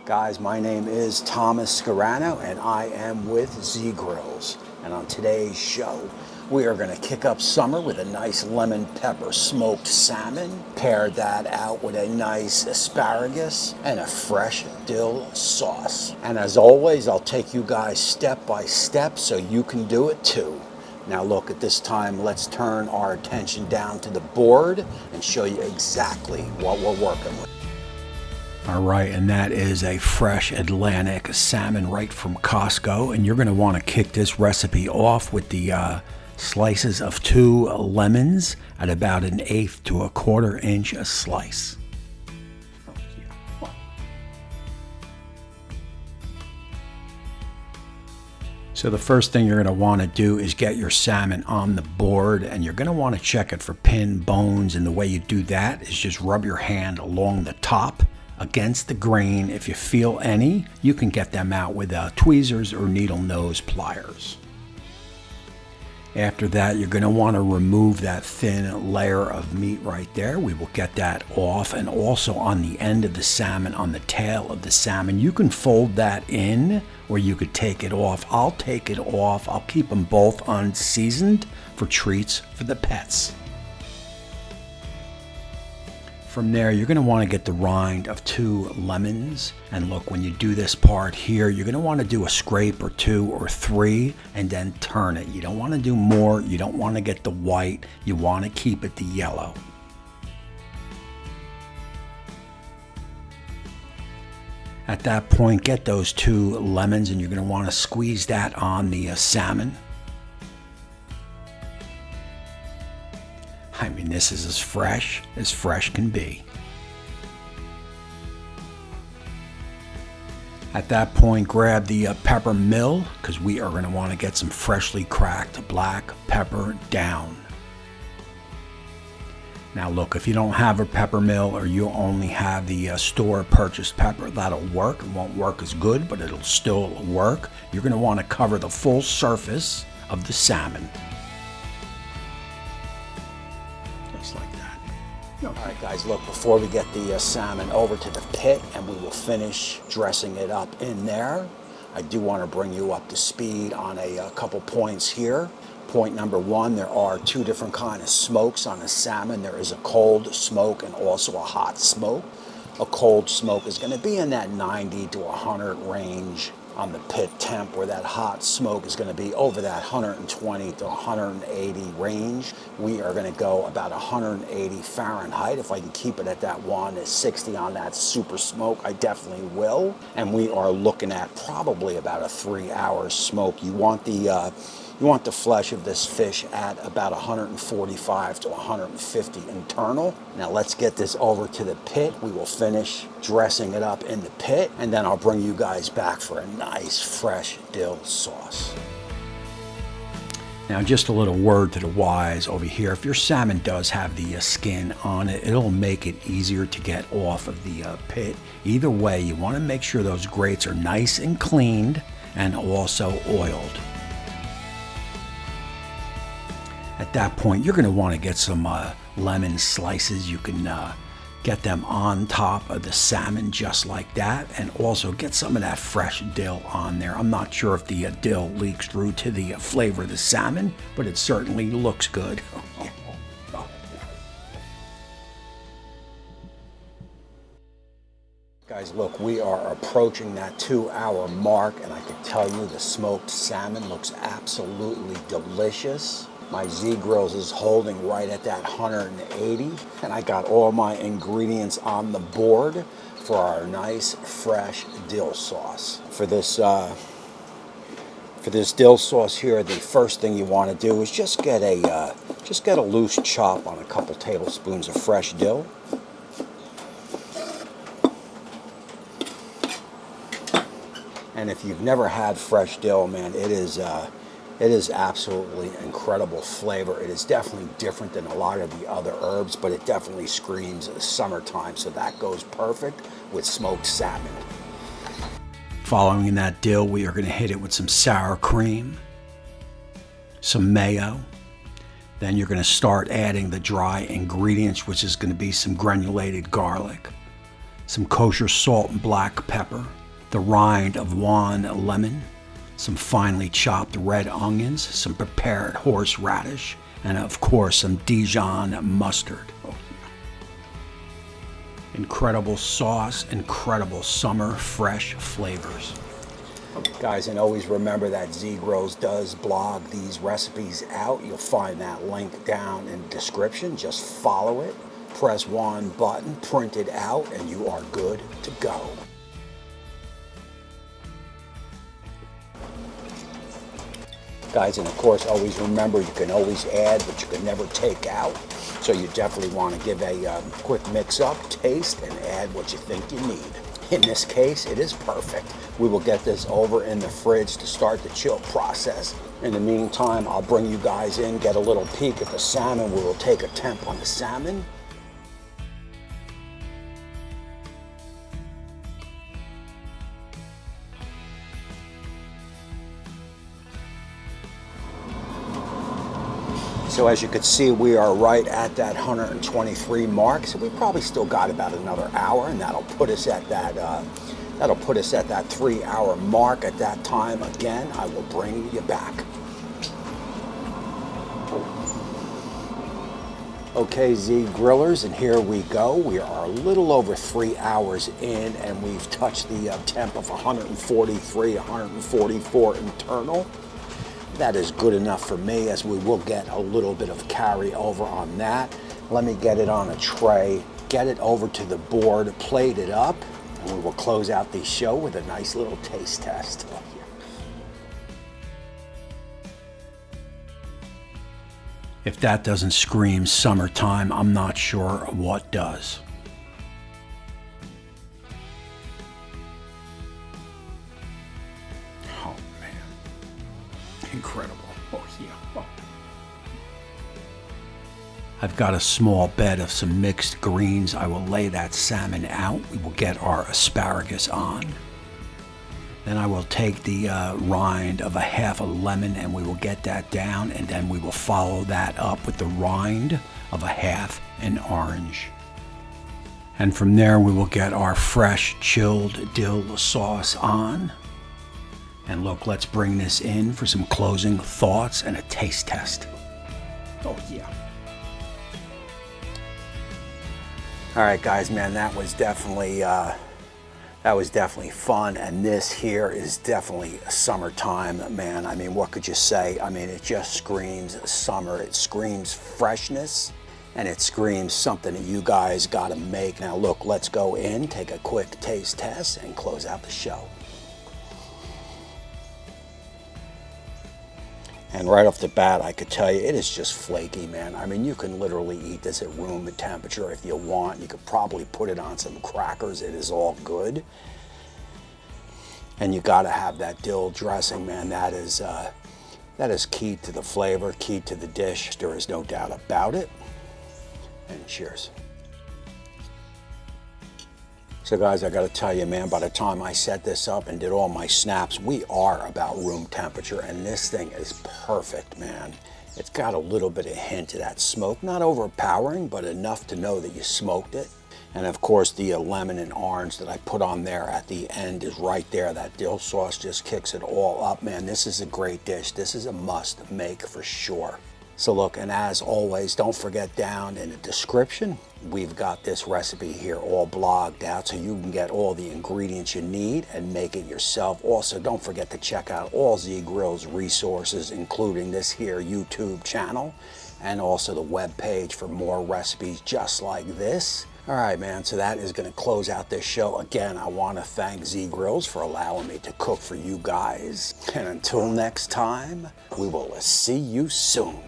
Guys, my name is Thomas Scarano and I am with Z Grills. And on today's show, we are going to kick up summer with a nice lemon pepper smoked salmon. Pair that out with a nice asparagus and a fresh dill sauce. And as always, I'll take you guys step by step so you can do it too. Now look, at this time, let's turn our attention down to the board and show you exactly what we're working with. All right, and that is a fresh Atlantic salmon right from Costco. And you're going to want to kick this recipe off with the slices of 2 lemons at about 1/8 to 1/4 inch a slice. So the first thing you're going to want to do is get your salmon on the board, and you're going to want to check it for pin bones. And the way you do that is just rub your hand along the top against the grain. If you feel any, you can get them out with tweezers or needle nose pliers. After that, you're going to want to remove that thin layer of meat right there. We will get that off. And also on the end of the salmon, on the tail of the salmon, you can fold that in or you could take it off. I'll take it off. I'll keep them both unseasoned for treats for the pets. From there, you're going to want to get the rind of 2 lemons. And look, when you do this part here, you're going to want to do a scrape or 2 or 3 and then turn it. You don't want to do more. You don't want to get the white. You want to keep it the yellow. At that point, get those 2 lemons and you're going to want to squeeze that on the salmon. I mean, this is as fresh can be. At that point, grab the pepper mill, because we are going to want to get some freshly cracked black pepper down. Now look, if you don't have a pepper mill or you only have the store purchased pepper, that'll work. It won't work as good, but it'll still work. You're going to want to cover the full surface of the salmon. Like that. All right, guys, look, before we get the salmon over to the pit and we will finish dressing it up in there, I do want to bring you up to speed on a couple points here. Point number 1, there are 2 different kinds of smokes on a salmon. There is a cold smoke and also a hot smoke. A cold smoke is going to be in that 90 to 100 range on the pit temp, where that hot smoke is going to be over that 120 to 180 range. We are going to go about 180 Fahrenheit. If I can keep it at that 160 on that super smoke, I definitely will. And we are looking at probably about a 3-hour smoke. You want the flesh of this fish at about 145 to 150 internal. Now let's get this over to the pit. We will finish dressing it up in the pit, and then I'll bring you guys back for a nice fresh dill sauce. Now just a little word to the wise over here. If your salmon does have the skin on it, it'll make it easier to get off of the pit. Either way, you want to make sure those grates are nice and cleaned and also oiled. At that point, you're going to want to get some lemon slices. You can get them on top of the salmon just like that, and also get some of that fresh dill on there. I'm not sure if the dill leaks through to the flavor of the salmon, but it certainly looks good. Guys, look, we are approaching that 2-hour mark, and I can tell you the smoked salmon looks absolutely delicious. My Z Grills is holding right at that 180, and I got all my ingredients on the board for our nice fresh dill sauce. For this dill sauce here, the first thing you want to do is just get a loose chop on a couple tablespoons of fresh dill. And if you've never had fresh dill, man, it is absolutely incredible flavor. It is definitely different than a lot of the other herbs, but it definitely screams summertime, so that goes perfect with smoked salmon. Following that dill, we are going to hit it with some sour cream, some mayo. Then you're going to start adding the dry ingredients, which is going to be some granulated garlic, some kosher salt and black pepper, the rind of one lemon, some finely chopped red onions, some prepared horseradish, and of course some Dijon mustard. Incredible sauce, incredible summer fresh flavors. Guys, and always remember that Z Grills does blog these recipes out. You'll find that link down in the description. Just follow it, press one button, print it out, and you are good to go. Guys, and of course, always remember you can always add, but you can never take out. So you definitely want to give a quick mix up, taste, and add what you think you need. In this case, it is perfect. We will get this over in the fridge to start the chill process. In the meantime, I'll bring you guys in, get a little peek at the salmon. We will take a temp on the salmon. So as you can see, we are right at that 123 mark. So we probably still got about another hour, and that'll put us at that 3-hour mark. At that time, again, I will bring you back. Okay, Z Grillers, and here we go. We are a little over 3 hours in, and we've touched the temp of 143, 144 internal. That is good enough for me, as we will get a little bit of carry over on that. Let me get it on a tray, get it over to the board, plate it up, and we will close out the show with a nice little taste test. If that doesn't scream summertime, I'm not sure what does. Incredible. Oh, yeah. Oh. I've got a small bed of some mixed greens. I will lay that salmon out. We will get our asparagus on. Then I will take the rind of a half a lemon, and we will get that down, and then we will follow that up with the rind of a half an orange. And from there we will get our fresh chilled dill sauce on. And look, let's bring this in for some closing thoughts and a taste test. Oh, yeah. All right, guys, man, that was definitely fun. And this here is definitely summertime, man. I mean, what could you say? I mean, it just screams summer. It screams freshness, and it screams something that you guys got to make. Now, look, let's go in, take a quick taste test, and close out the show. And right off the bat, I could tell you, it is just flaky, man. I mean, you can literally eat this at room temperature if you want. You could probably put it on some crackers. It is all good. And you gotta have that dill dressing, man. That is key to the flavor, key to the dish. There is no doubt about it. And cheers. So guys, I gotta tell you, man, by the time I set this up and did all my snaps, we are about room temperature, and this thing is perfect, man. It's got a little bit of hint of that smoke, not overpowering, but enough to know that you smoked it. And of course, the lemon and orange that I put on there at the end is right there. That dill sauce just kicks it all up, man. This is a great dish. This is a must make for sure. So look, and as always, don't forget down in the description, we've got this recipe here all blogged out so you can get all the ingredients you need and make it yourself. Also, don't forget to check out all Z Grill's resources, including this here YouTube channel, and also the web page for more recipes just like this. All right, man, so that is going to close out this show. Again, I want to thank Z Grills for allowing me to cook for you guys. And until next time, we will see you soon.